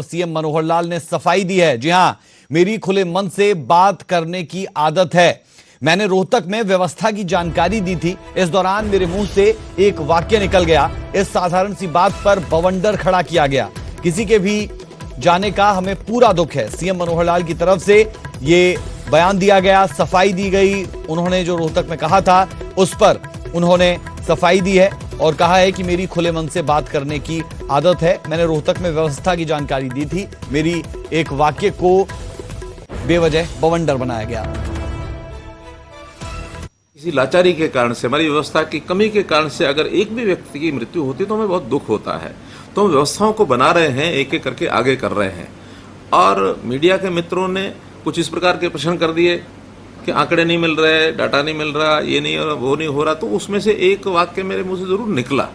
CM Manohar Lal ने सफाई दी है। जी हां, मेरी खुले मन से बात करने की आदत है। मैंने रोहतक में व्यवस्था की जानकारी दी थी। इस दौरान मेरे मुंह से एक वाक्य निकल गया। इस साधारण सी बात पर बवंडर खड़ा किया गया। किसी के भी जाने का हमें पूरा दुख है। सीएम मनोहर लाल की तरफ से ये बयान दिया गया, सफाई दी गई। उन्होंने जो रोहतक में कहा था उस पर उन्होंने सफाई दी है और कहा है कि मेरी खुले मन से बात करने की आदत है। मैंने रोहतक में व्यवस्था की जानकारी दी थी। मेरी एक वाक्य को बेवजह बवंडर बनाया गया। किसी लाचारी के कारण से, हमारी व्यवस्था की कमी के कारण से अगर एक भी व्यक्ति की मृत्यु होती है तो हमें बहुत दुख होता है। तो हम व्यवस्थाओं को बना रहे हैं, एक एक करके आगे कर रहे हैं। और मीडिया के मित्रों ने कुछ इस प्रकार के प्रश्न कर दिए कि आंकड़े नहीं मिल रहे, डाटा नहीं मिल रहा, ये नहीं हो रहा, वो नहीं हो रहा। तो उसमें से एक वाक्य मेरे मुंह से जरूर निकला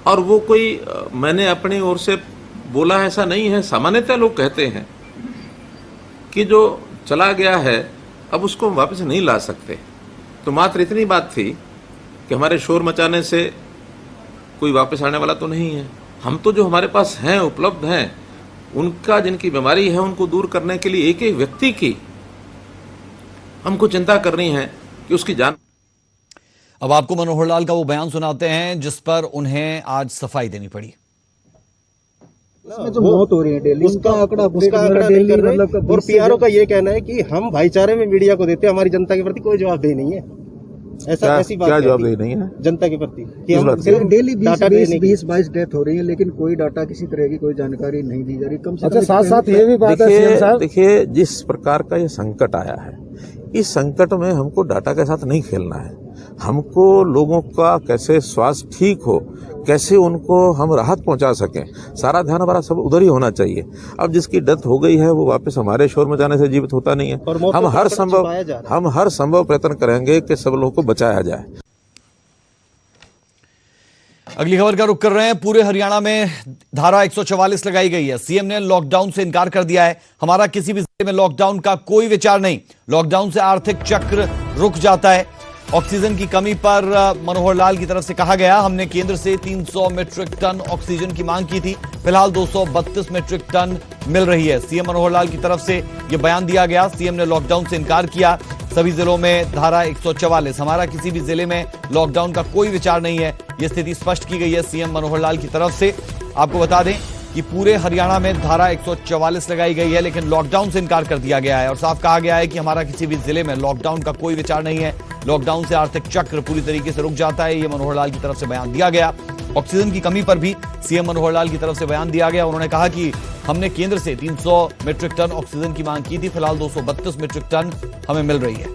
और वो कोई मैंने अपनी ओर से बोला ऐसा नहीं है। सामान्यतः लोग कहते हैं कि जो चला गया है अब उसको वापस नहीं ला सकते। तो मात्र इतनी बात थी कि हमारे शोर मचाने से कोई वापस आने वाला तो नहीं है। हम तो जो हमारे पास हैं, उपलब्ध हैं, उनका जिनकी बीमारी है उनको दूर करने के लिए एक एक व्यक्ति की हमको चिंता करनी है कि उसकी जान। अब आपको मनोहर लाल का वो बयान सुनाते हैं जिस पर उन्हें आज सफाई देनी पड़ी। इसमें जो मौत हो रही है डेली, उसका आंकड़ा नहीं कर रहे। और पीआरओ का ये कहना है कि हम भाईचारे में मीडिया को देते हैं, हमारी जनता के प्रति कोई जवाबदेही नहीं है। ऐसी बात क्या जवाबदेही नहीं है जनता के प्रति कि हम डेली 20-22 डेथ हो रही है, लेकिन कोई डाटा किसी तरह की कोई जानकारी नहीं दी जा रही। कम से कम साथ साथ ये भी बात है सीएम साहब, देखिए जिस प्रकार का ये संकट आया है, इस संकट में हमको डाटा के साथ नहीं खेलना है। हमको लोगों का कैसे स्वास्थ्य ठीक हो, कैसे उनको हम राहत पहुंचा सकें, सारा ध्यान हमारा सब उधर ही होना चाहिए। अब जिसकी डेथ हो गई है वो वापस हमारे शोर मचाने से जीवित होता नहीं है। हम हर संभव प्रयत्न करेंगे कि सब लोगों को बचाया जाए। अगली खबर का रुख कर रहे हैं। पूरे हरियाणा में धारा 144 लगाई गई है। सीएम ने लॉकडाउन से इनकार कर दिया है। हमारा किसी भी जिले में लॉकडाउन का कोई विचार नहीं। लॉकडाउन से आर्थिक चक्र रुक जाता है। ऑक्सीजन की कमी पर मनोहर लाल की तरफ से कहा गया, हमने केंद्र से 300 मीट्रिक टन ऑक्सीजन की मांग की थी। फिलहाल 232 मीट्रिक टन मिल रही है। सीएम मनोहर लाल की तरफ से यह बयान दिया गया। सीएम ने लॉकडाउन से इनकार किया। सभी जिलों में धारा 144, हमारा किसी भी जिले में लॉकडाउन का कोई विचार नहीं है। यह स्थिति स्पष्ट की गई है सीएम मनोहर लाल की तरफ से। आपको बता दें कि पूरे हरियाणा में धारा 144 लगाई गई है, लेकिन लॉकडाउन से इनकार कर दिया गया है और साफ कहा गया है कि हमारा किसी भी जिले में लॉकडाउन का कोई विचार नहीं है। लॉकडाउन से आर्थिक चक्र पूरी तरीके से रुक जाता है। यह मनोहर लाल की तरफ से बयान दिया गया। ऑक्सीजन की कमी पर भी सीएम मनोहर लाल की तरफ से बयान दिया गया। उन्होंने कहा कि हमने केंद्र से 300 मीट्रिक टन ऑक्सीजन की मांग की थी। फिलहाल 232 मीट्रिक टन हमें मिल रही है।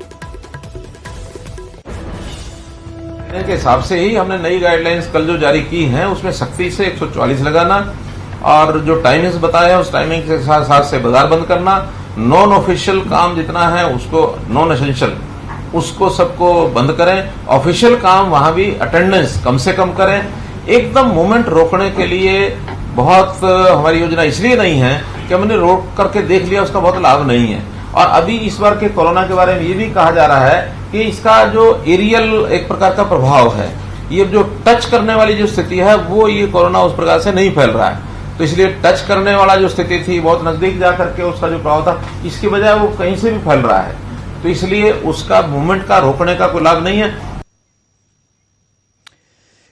के हिसाब से ही हमने नई गाइडलाइंस कल जो जारी की हैं उसमें सख्ती से 144 लगाना और जो टाइमिंग्स बताया है उस टाइमिंग के साथ से बाजार बंद करना। नॉन ऑफिशियल काम जितना है उसको, नॉन एसेंशियल उसको सबको बंद करें। ऑफिशियल काम वहां भी अटेंडेंस कम से कम करें। एकदम मूवमेंट रोकने के लिए बहुत हमारी योजना इसलिए नहीं है कि हमने रोक करके देख लिया उसका बहुत लाभ नहीं है। और अभी इस बार के कोरोना के बारे में ये भी कहा जा रहा है कि इसका जो एरियल एक प्रकार का प्रभाव है, ये जो टच करने वाली जो स्थिति है वो ये कोरोना उस प्रकार से नहीं फैल रहा है। तो इसलिए टच करने वाला जो स्थिति थी, बहुत नजदीक जाकर के उसका जो प्रभाव था, इसकी बजाय वो कहीं से भी फैल रहा है। तो इसलिए उसका मूवमेंट का रोकने का कोई लाभ नहीं है।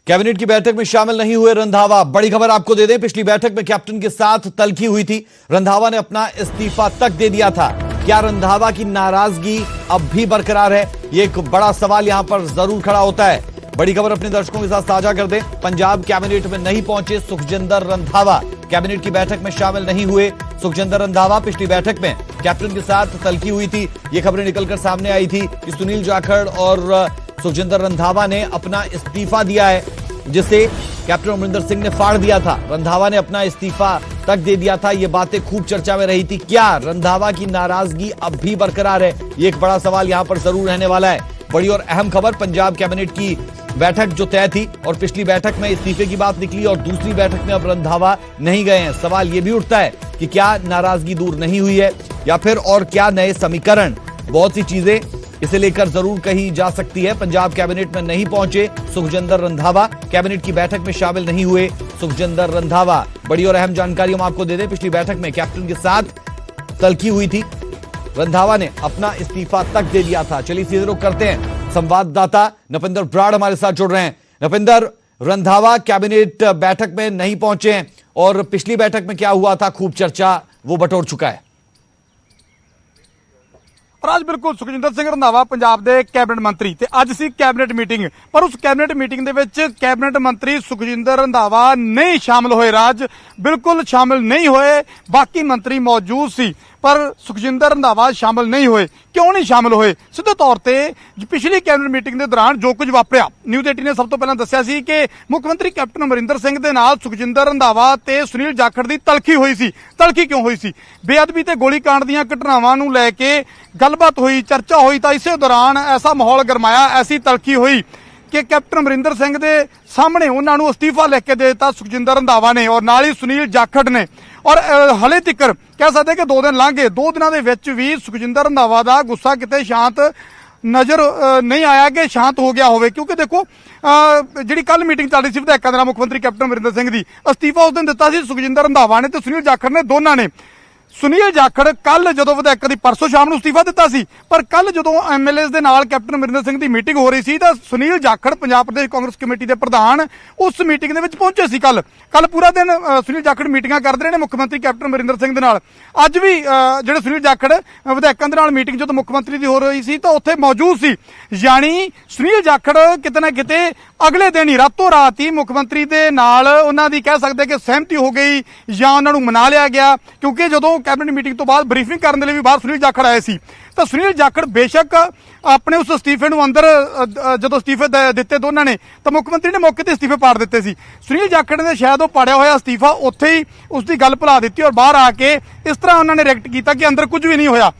कैबिनेट की बैठक में शामिल नहीं हुए रंधावा। बड़ी खबर आपको दे दें, पिछली बैठक में कैप्टन के साथ तल्खी हुई थी। रंधावा ने अपना इस्तीफा तक दे दिया था। क्या रंधावा की नाराजगी अब भी बरकरार है? यह एक बड़ा सवाल यहां पर जरूर खड़ा होता है। बड़ी खबर अपने दर्शकों के साथ साझा कर दें। पंजाब कैबिनेट में नहीं पहुंचे सुखजिंदर रंधावा। कैबिनेट की बैठक में शामिल नहीं हुए सुखजिंदर रंधावा। पिछली बैठक में कैप्टन के साथ तल्खी हुई थी। ये खबरें निकलकर सामने आई थी कि सुनील जाखड़ और सुखजिंदर रंधावा ने अपना इस्तीफा दिया है, जिसे कैप्टन अमरिंदर सिंह ने फाड़ दिया था। रंधावा ने अपना इस्तीफा तक दे दिया था। ये बातें खूब चर्चा में रही थी। क्या रंधावा की नाराजगी अब भी बरकरार है? ये एक बड़ा सवाल यहां पर जरूर रहने वाला है। बड़ी और अहम खबर, पंजाब कैबिनेट की बैठक जो तय थी और पिछली बैठक में इस्तीफे की बात निकली और दूसरी बैठक में अब रंधावा नहीं गए हैं। सवाल यह भी उठता है कि क्या नाराजगी दूर नहीं हुई है या फिर और क्या नए समीकरण? बहुत सी चीजें इसे लेकर जरूर कही जा सकती है। पंजाब कैबिनेट में नहीं पहुंचे सुखजिंदर रंधावा, कैबिनेट की बैठक में शामिल नहीं हुए सुखजिंदर रंधावा। बड़ी और अहम जानकारी हम आपको दे दें, पिछली बैठक में कैप्टन के साथ तल्खी हुई थी। रंधावा ने अपना इस्तीफा तक दे दिया था। चलिए सीधे रुख करते हैं, संवाददाता नपिंदर ब्राड़ हमारे साथ जुड़ रहे हैं। नपिंदर, रंधावा कैबिनेट बैठक में नहीं पहुंचे हैं और पिछली बैठक में क्या हुआ था, खूब चर्चा वो बटोर चुका है। आज बिल्कुल सुखजिंदर ਸਿੰਘ ਰੰਧਾਵਾ ਪੰਜਾਬ ਦੇ ਕੈਬਨਿਟ ਮੰਤਰੀ ਤੇ ਅੱਜ ਸੀ ਕੈਬਨਿਟ ਮੀਟਿੰਗ, ਪਰ ਉਸ ਕੈਬਨਿਟ ਮੀਟਿੰਗ ਦੇ ਵਿੱਚ ਕੈਬਨਿਟ ਮੰਤਰੀ ਸੁਖਜਿੰਦਰ ਰੰਧਾਵਾ ਨਹੀਂ ਸ਼ਾਮਲ ਹੋਏ। ਰਾਜ ਬਿਲਕੁਲ ਸ਼ਾਮਲ ਨਹੀਂ ਹੋਏ, ਬਾਕੀ ਮੰਤਰੀ ਮੌਜੂਦ ਸੀ ਪਰ ਸੁਖਜਿੰਦਰ ਰੰਧਾਵਾ ਸ਼ਾਮਲ ਨਹੀਂ ਹੋਏ। ਕਿਉਂ ਨਹੀਂ ਸ਼ਾਮਲ ਹੋਏ? ਸਿੱਧੇ ਤੌਰ ਤੇ ਪਿਛਲੀ ਕੈਬਨਿਟ ਮੀਟਿੰਗ ਦੇ ਦੌਰਾਨ ਜੋ ਕੁਝ ਵਾਪਰਿਆ, ਨਿਊਜ਼ 18 ਨੇ ਸਭ ਤੋਂ ਪਹਿਲਾਂ ਦੱਸਿਆ ਸੀ ਕਿ ਮੁੱਖ ਮੰਤਰੀ ਕੈਪਟਨ ਅਮਰਿੰਦਰ ਸਿੰਘ ਦੇ ਨਾਲ ਸੁਖਜਿੰਦਰ ਰੰਧਾਵਾ ਤੇ ਸੁਨੀਲ ਜਾਖੜ ਦੀ ਤਲਖੀ ਹੋਈ ਸੀ। ਤਲਖੀ ਕਿਉਂ ਹੋਈ ਸੀ? ਬੇਅਦਬੀ ਤੇ ਗੋਲੀकांड ਦੀਆਂ ਘਟਨਾਵਾਂ ਨੂੰ ਲੈ ਕੇ ਗੱਲਬਾਤ ਹੋਈ, ਚਰਚਾ ਹੋਈ ਤਾਂ ਇਸੇ ਦੌਰਾਨ ਐਸਾ ਮਾਹੌਲ ਗਰਮਾਇਆ, ਐਸੀ ਤਲਖੀ ਹੋਈ ਕਿ ਕੈਪਟਨ ਅਮਰਿੰਦਰ ਸਿੰਘ ਦੇ ਸਾਹਮਣੇ ਉਹਨਾਂ ਨੂੰ ਅਸਤੀਫਾ ਲਿਖ ਕੇ ਦੇ ਦਿੱਤਾ ਸੁਖਜਿੰਦਰ ਰੰਧਾਵਾ ਨੇ ਔਰ ਨਾਲ ਹੀ ਸੁਨੀਲ ਜਾਖੜ ਨੇ। ਔਰ ਹਲੇ ਤੱਕ ਕਹਿ ਸਕਦੇ ਕਿ 2 ਦਿਨ ਲੰਘ ਗਏ, 2 ਦਿਨਾਂ ਦੇ ਵਿੱਚ ਵੀ ਸੁਖਜਿੰਦਰ ਰੰਧਾਵਾ ਦਾ ਗੁੱਸਾ ਕਿਤੇ ਸ਼ਾਂਤ ਨਜ਼ਰ ਨਹੀਂ ਆਇਆ ਕਿ ਸ਼ਾਂਤ ਹੋ ਗਿਆ ਹੋਵੇ। ਕਿਉਂਕਿ ਦੇਖੋ ਜਿਹੜੀ ਕੱਲ ਮੀਟਿੰਗ ਚੱਲ ਰਹੀ ਸੀ ਵਿਧਾਇਕਾਂ ਦੇ ਨਾਲ ਮੁੱਖ ਮੰਤਰੀ ਕੈਪਟਨ ਅਮਰਿੰਦਰ ਸਿੰਘ ਦੀ, ਅਸਤੀਫਾ ਉਸ ਦਿਨ ਦਿੱਤਾ ਸੀ ਸੁਖਜਿੰਦਰ ਰੰਧਾਵਾ ਨੇ ਤੇ ਸੁਨੀਲ ਜਾਖੜ ਨੇ, ਦੋਨਾਂ ਨੇ। ਸੁਨੀਲ ਜਾਖੜ ਕੱਲ ਜਦੋਂ ਵਿਧਾਇਕਾਂ ਦੀ ਪਰਸੋਂ ਸ਼ਾਮ ਨੂੰ ਅਸਤੀਫਾ ਦਿੱਤਾ ਸੀ, ਪਰ ਕੱਲ ਜਦੋਂ ਐਮਐਲਏਜ਼ ਦੇ ਨਾਲ ਕੈਪਟਨ ਅਮਰਿੰਦਰ ਸਿੰਘ ਦੀ ਮੀਟਿੰਗ ਹੋ ਰਹੀ ਸੀ ਤਾਂ ਸੁਨੀਲ ਜਾਖੜ ਪੰਜਾਬ ਪ੍ਰਦੇਸ਼ ਕਾਂਗਰਸ ਕਮੇਟੀ ਦੇ ਪ੍ਰਧਾਨ ਉਸ ਮੀਟਿੰਗ ਦੇ ਵਿੱਚ ਪਹੁੰਚੇ ਸੀ। ਕੱਲ ਪੂਰਾ ਦਿਨ ਸੁਨੀਲ ਜਾਖੜ ਮੀਟਿੰਗਾਂ ਕਰਦੇ ਰਹੇ ਨੇ ਮੁੱਖ ਮੰਤਰੀ ਕੈਪਟਨ ਅਮਰਿੰਦਰ ਸਿੰਘ ਦੇ ਨਾਲ। ਅੱਜ ਵੀ ਜਿਹੜੇ ਸੁਨੀਲ ਜਾਖੜ ਵਿਧਾਇਕਾਂ ਦੇ ਨਾਲ ਮੀਟਿੰਗ ਜਦੋਂ ਮੁੱਖ ਮੰਤਰੀ ਦੀ ਹੋ ਰਹੀ ਸੀ ਤਾਂ ਉੱਥੇ ਮੌਜੂਦ ਸੀ। ਯਾਨੀ ਸੁਨੀਲ ਜਾਖੜ ਕਿਤੇ ਨਾ ਕਿਤੇ ਅਗਲੇ ਦਿਨ ਹੀ ਰਾਤੋਂ ਰਾਤ ਹੀ ਮੁੱਖ ਮੰਤਰੀ ਦੇ ਨਾਲ ਉਹਨਾਂ ਦੀ ਕਹਿ ਸਕਦੇ ਕਿ ਸਹਿਮਤੀ ਹੋ ਗਈ ਜਾਂ ਉਹਨਾਂ ਨੂੰ ਮਨਾ ਲਿਆ ਗਿਆ। ਕਿਉਂਕਿ ਜਦੋਂ ਕੈਬਨਿਟ ਮੀਟਿੰਗ ਤੋਂ ਬਾਅਦ ਬਰੀਫਿੰਗ ਕਰਨ ਦੇ ਲਈ ਵੀ ਬਾਹਰ ਸੁਨੀਲ ਜਾਖੜ ਆਏ ਸੀ ਤਾਂ ਸੁਨੀਲ ਜਾਖੜ ਬੇਸ਼ੱਕ ਆਪਣੇ ਉਸ ਅਸਤੀਫੇ ਨੂੰ ਅੰਦਰ ਜਦੋਂ ਅਸਤੀਫੇ ਦਿੱਤੇ ਦੋਨਾਂ ਨੇ ਤਾਂ ਮੁੱਖ ਮੰਤਰੀ ਨੇ ਮੌਕੇ ਤੇ ਅਸਤੀਫੇ ਪਾੜ ਦਿੱਤੇ ਸੀ। ਸੁਨੀਲ ਜਾਖੜ ਨੇ ਸ਼ਾਇਦ ਉਹ ਪਾੜਿਆ ਹੋਇਆ ਅਸਤੀਫਾ ਉੱਥੇ ਹੀ ਉਸ ਦੀ ਗੱਲ ਭੁਲਾ ਦਿੱਤੀ ਔਰ ਬਾਹਰ ਆ ਕੇ ਇਸ ਤਰ੍ਹਾਂ ਉਹਨਾਂ ਨੇ ਰਿਐਕਟ ਕੀਤਾ ਕਿ ਅੰਦਰ ਕੁਝ ਵੀ ਨਹੀਂ ਹੋਇਆ।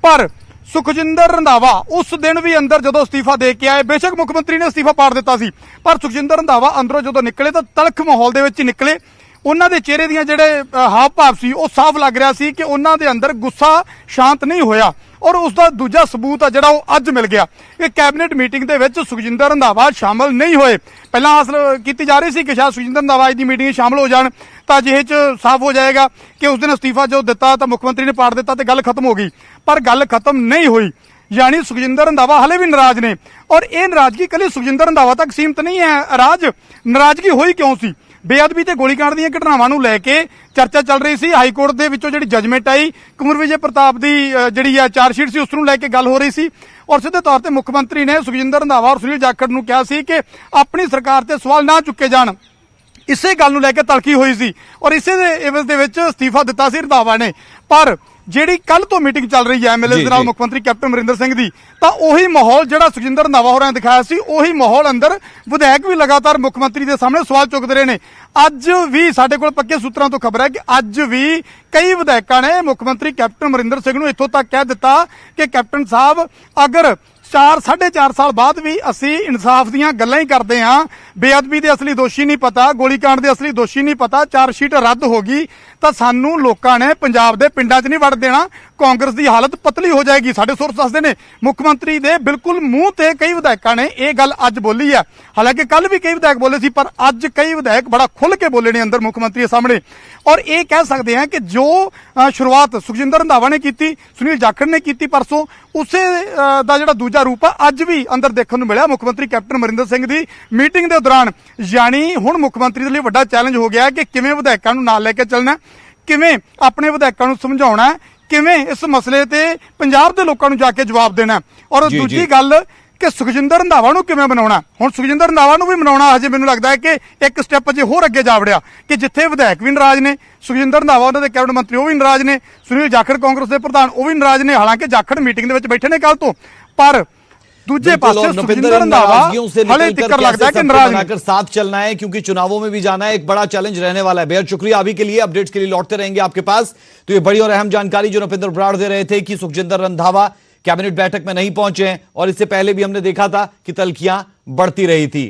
ਪਰ ਸੁਖਜਿੰਦਰ ਰੰਧਾਵਾ ਉਸ ਦਿਨ ਵੀ ਅੰਦਰ ਜਦੋਂ ਅਸਤੀਫਾ ਦੇ ਕੇ ਆਏ, ਬੇਸ਼ੱਕ ਮੁੱਖ ਮੰਤਰੀ ਨੇ ਅਸਤੀਫਾ ਪਾੜ ਦਿੱਤਾ ਸੀ ਪਰ ਸੁਖਜਿੰਦਰ ਰੰਧਾਵਾ ਅੰਦਰੋਂ ਜਦੋਂ ਨਿਕਲੇ ਤਾਂ ਤਲਖ ਮਾਹੌਲ ਦੇ ਵਿੱਚ ਹੀ ਨਿਕਲੇ। ਉਹਨਾਂ ਦੇ ਚਿਹਰੇ ਦੀਆਂ ਜਿਹੜੇ ਹਾਵ ਭਾਵ ਸੀ ਉਹ ਸਾਫ਼ ਲੱਗ ਰਿਹਾ ਸੀ ਕਿ ਉਹਨਾਂ ਦੇ ਅੰਦਰ ਗੁੱਸਾ ਸ਼ਾਂਤ ਨਹੀਂ ਹੋਇਆ। ਔਰ ਉਸ ਦਾ ਦੂਜਾ ਸਬੂਤ ਆ ਜਿਹੜਾ ਉਹ ਅੱਜ ਮਿਲ ਗਿਆ ਕਿ ਕੈਬਨਿਟ ਮੀਟਿੰਗ ਦੇ ਵਿੱਚ ਸੁਖਜਿੰਦਰ ਰੰਧਾਵਾ ਸ਼ਾਮਲ ਨਹੀਂ ਹੋਏ। ਪਹਿਲਾਂ ਹਾਸਲ ਕੀਤੀ ਜਾ ਰਹੀ ਸੀ ਕਿ ਸ਼ਾਇਦ ਸੁਖਜਿੰਦਰ ਰੰਧਾਵਾ ਅੱਜ ਦੀ ਮੀਟਿੰਗ ਸ਼ਾਮਲ ਹੋ ਜਾਣ ਤਾਂ ਅਜਿਹੇ 'ਚ ਸਾਫ਼ ਹੋ ਜਾਏਗਾ ਕਿ ਉਸ ਦਿਨ ਅਸਤੀਫਾ ਜੋ ਦਿੱਤਾ ਤਾਂ ਮੁੱਖ ਮੰਤਰੀ ਨੇ ਪਾੜ ਦਿੱਤਾ ਤੇ ਗੱਲ ਖਤਮ ਹੋ ਗਈ, ਪਰ ਗੱਲ ਖਤਮ ਨਹੀਂ ਹੋਈ। ਯਾਨੀ ਸੁਖਜਿੰਦਰ ਰੰਧਾਵਾ ਹਲੇ ਵੀ ਨਾਰਾਜ਼ ਨੇ ਔਰ ਇਹ ਨਾਰਾਜ਼ਗੀ ਕੱਲੀ ਸੁਖਜਿੰਦਰ ਰੰਧਾਵਾ ਤੱਕ ਸੀਮਤ ਨਹੀਂ ਹੈ। ਨਾਰਾਜ਼ਗੀ ਹੋਈ ਕਿਉਂ ਸੀ? ਬੇਅਦਬੀ ਤੇ ਗੋਲੀकांड ਦੀਆਂ ਘਟਨਾਵਾਂ ਨੂੰ ਲੈ ਕੇ ਚਰਚਾ ਚੱਲ ਰਹੀ ਸੀ। ਹਾਈ ਕੋਰਟ ਦੇ ਵਿੱਚੋਂ ਜਿਹੜੀ ਜਜਮੈਂਟ ਆਈ ਕੁੰਵਰ ਵਿਜੇ ਪ੍ਰਤਾਪ ਦੀ ਜਿਹੜੀ ਆ ਚਾਰਜਸ਼ੀਟ ਸੀ ਉਸ ਨੂੰ ਲੈ ਕੇ ਗੱਲ ਹੋ ਰਹੀ ਸੀ ਔਰ ਸਿੱਧੇ ਤੌਰ ਤੇ ਮੁੱਖ ਮੰਤਰੀ ਨੇ ਸੁਖਜਿੰਦਰ ਰੰਧਾਵਾ ਔਰ ਸੁਨੀਲ ਜਾਖੜ ਨੂੰ ਕਿਹਾ ਸੀ ਕਿ ਆਪਣੀ ਸਰਕਾਰ ਤੇ ਸਵਾਲ ਨਾ ਚੁੱਕੇ ਜਾਣ। ਇਸੇ ਗੱਲ ਨੂੰ ਲੈ ਕੇ ਤਲਖੀ ਹੋਈ ਸੀ ਔਰ ਇਸੇ ਦੇ ਇਵਜ਼ ਦੇ ਵਿੱਚ ਅਸਤੀਫਾ ਦਿੱਤਾ ਸੀ ਰੰਧਾਵਾ ਨੇ। ਪਰ ਜਿਹੜੀ ਕੱਲ ਤੋਂ ਮੀਟਿੰਗ ਚੱਲ ਰਹੀ ਹੈ ਐਮਐਲਏ ਦੇ ਨਾਲ ਮੁੱਖ ਮੰਤਰੀ ਕੈਪਟਨ ਅਮਰਿੰਦਰ ਸਿੰਘ ਦੀ, ਤਾਂ ਉਹੀ ਮਾਹੌਲ ਜਿਹੜਾ ਸੁਖਜਿੰਦਰ ਰੰਧਾਵਾ ਹੋਰਾਂ ਨੇ ਦਿਖਾਇਆ ਸੀ ਉਹੀ ਮਾਹੌਲ ਅੰਦਰ ਵਿਧਾਇਕ ਵੀ ਲਗਾਤਾਰ ਮੁੱਖ ਮੰਤਰੀ ਦੇ ਸਾਹਮਣੇ ਸਵਾਲ ਚੁੱਕਦੇ ਰਹੇ ਨੇ। ਅੱਜ ਵੀ ਸਾਡੇ ਕੋਲ ਪੱਕੇ ਸੂਤਰਾਂ ਤੋਂ ਖਬਰ ਹੈ ਕਿ ਅੱਜ ਵੀ ਕਈ ਵਿਧਾਇਕਾਂ ਨੇ ਮੁੱਖ ਮੰਤਰੀ ਕੈਪਟਨ ਅਮਰਿੰਦਰ ਸਿੰਘ ਨੂੰ ਇੱਥੋਂ ਤੱਕ ਕਹਿ ਦਿੱਤਾ ਕਿ ਕੈਪਟਨ ਸਾਹਿਬ ਅਗਰ 4.5 ਸਾਲ ਬਾਅਦ ਵੀ ਅਸੀਂ ਇਨਸਾਫ ਦੀਆਂ ਗੱਲਾਂ ਹੀ ਕਰਦੇ ਹਾਂ, ਬੇਅਦਬੀ ਦੇ ਅਸਲੀ ਦੋਸ਼ੀ ਨਹੀਂ ਪਤਾ, ਗੋਲੀकांड ਦੇ ਅਸਲੀ ਦੋਸ਼ੀ ਨਹੀਂ ਪਤਾ, ਚਾਰਜਸ਼ੀਟ ਰੱਦ ਹੋ ਗਈ ਤਾਂ ਸਾਨੂੰ ਲੋਕਾਂ ਨੇ ਪੰਜਾਬ ਦੇ ਪਿੰਡਾਂ 'ਚ ਨਹੀਂ ਵੜ ਦੇਣਾ, ਕਾਂਗਰਸ ਦੀ ਹਾਲਤ ਪਤਲੀ ਹੋ ਜਾਏਗੀ। ਸਾਡੇ ਸੋਰਸ ਦੱਸਦੇ ਨੇ ਮੁੱਖ ਮੰਤਰੀ ਦੇ ਬਿਲਕੁਲ ਮੂੰਹ ਤੇ ਕਈ ਵਿਧਾਇਕਾਂ ਨੇ ਇਹ ਗੱਲ ਅੱਜ ਬੋਲੀ ਹੈ। ਹਾਲਾਂਕਿ ਕੱਲ ਵੀ ਕਈ ਵਿਧਾਇਕ ਬੋਲੇ ਸੀ ਪਰ ਅੱਜ ਕਈ ਵਿਧਾਇਕ ਬੜਾ ਖੁੱਲ ਕੇ ਬੋਲੇ ਨੇ ਅੰਦਰ ਮੁੱਖ ਮੰਤਰੀ ਦੇ ਸਾਹਮਣੇ ਔਰ ਇਹ ਕਹਿ ਸਕਦੇ ਹਾਂ ਕਿ ਜੋ ਸ਼ੁਰੂਆਤ ਸੁਖਜਿੰਦਰ ਰੰਧਾਵਾ ਨੇ ਕੀਤੀ, ਸੁਨੀਲ ਜਾਖੜ ਨੇ ਕੀਤੀ ਪਰਸੋਂ, ਉਸੇ ਦਾ ਜਿਹੜਾ ਦੂਜਾ ਰੂਪ ਆ ਅੱਜ ਵੀ ਅੰਦਰ ਦੇਖਣ ਨੂੰ ਮਿਲਿਆ ਮੁੱਖ ਮੰਤਰੀ ਕੈਪਟਨ ਅਮਰਿੰਦਰ ਸਿੰਘ ਦੀ ਮੀਟਿੰਗ ਦੇ ਦੌਰਾਨ। ਯਾਨੀ ਹੁਣ ਮੁੱਖ ਮੰਤਰੀ ਦੇ ਲਈ ਵੱਡਾ ਚੈਲੰਜ ਹੋ ਗਿਆ ਕਿ ਕਿਵੇਂ ਵਿਧਾਇਕਾਂ ਨੂੰ ਨਾਲ ਲੈ ਕੇ ਚੱਲਣਾ, ਕਿਵੇਂ ਆਪਣੇ ਵਿਧਾਇਕਾਂ ਨੂੰ ਸਮਝਾਉਣਾ, ਕਿਵੇਂ ਇਸ ਮਸਲੇ ਤੇ ਪੰਜਾਬ ਦੇ ਲੋਕਾਂ ਨੂੰ ਜਾ ਕੇ ਜਵਾਬ ਦੇਣਾ ਔਰ ਦੂਜੀ ਗੱਲ ਕਿ ਸੁਖਜਿੰਦਰ ਰੰਧਾਵਾ ਨੂੰ ਕਿਵੇਂ ਬਣਾਉਣਾ। ਹੁਣ ਸੁਖਜਿੰਦਰ ਰੰਧਾਵਾ ਨੂੰ ਵੀ ਬਣਾਉਣਾ ਹਜੇ ਮੈਨੂੰ ਲੱਗਦਾ ਹੈ ਕਿ ਇੱਕ ਸਟੈਪ ਅਜੇ ਹੋਰ ਅੱਗੇ ਜਾ ਵੜਿਆ ਕਿ ਜਿੱਥੇ ਵਿਧਾਇਕ ਵੀ ਨਾਰਾਜ਼ ਨੇ, ਸੁਖਜਿੰਦਰ ਰੰਧਾਵਾ ਉਹਨਾਂ ਦੇ ਕੈਬਨਿਟ ਮੰਤਰੀ ਉਹ ਵੀ ਨਾਰਾਜ਼ ਨੇ, ਸੁਨੀਲ ਜਾਖੜ ਕਾਂਗਰਸ ਦੇ ਪ੍ਰਧਾਨ ਉਹ ਵੀ ਨਾਰਾਜ਼ ਨੇ। ਹਾਲਾਂਕਿ ਜਾਖੜ ਮੀਟਿੰਗ ਦੇ ਵਿੱਚ ਬੈਠੇ ਨੇ ਕੱਲ ਤੋਂ, ਪਰ दूसरे पासे सुखजिंदर रंधावा हले तक लगता है कि नाराज बनाकर साथ चलना है क्योंकि चुनावों में भी जाना है, एक बड़ा चैलेंज रहने वाला है। बेहद शुक्रिया अभी के लिए, अपडेट्स के लिए लौटते रहेंगे आपके पास। तो ये बड़ी और अहम जानकारी जो नपिंदर ब्राड़ दे रहे थे कि सुखजिंदर रंधावा कैबिनेट बैठक में नहीं पहुंचे हैं और इससे पहले भी हमने देखा था कि तल्खियां बढ़ती रही थी।